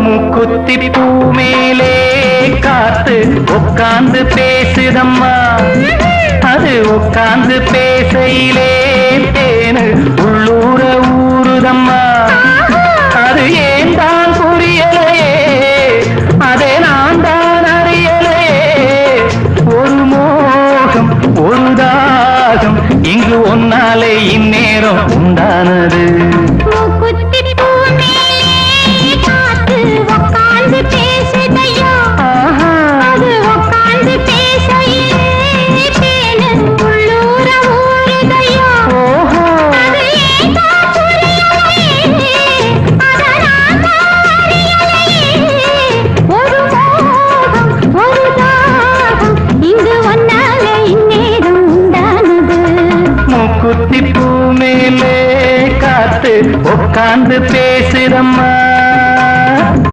மூக்குத்தி பூ மேலே காத்து உட்கார்ந்து பேசுதம்மா. அது உட்கார்ந்து பேசையிலே தேனு உள்ளூர ஊறுதம்மா. அது ஏன் தான் புரியலையே, அதை நான் தான் அறியலையே. ஒரு மோகம் ஒரு தாகம் இங்கு ஒன்னாலே இந்நேரம் உண்டானது. குத்தி பூ மேலே காத்து உட்கார்ந்து பேசுதம்மா.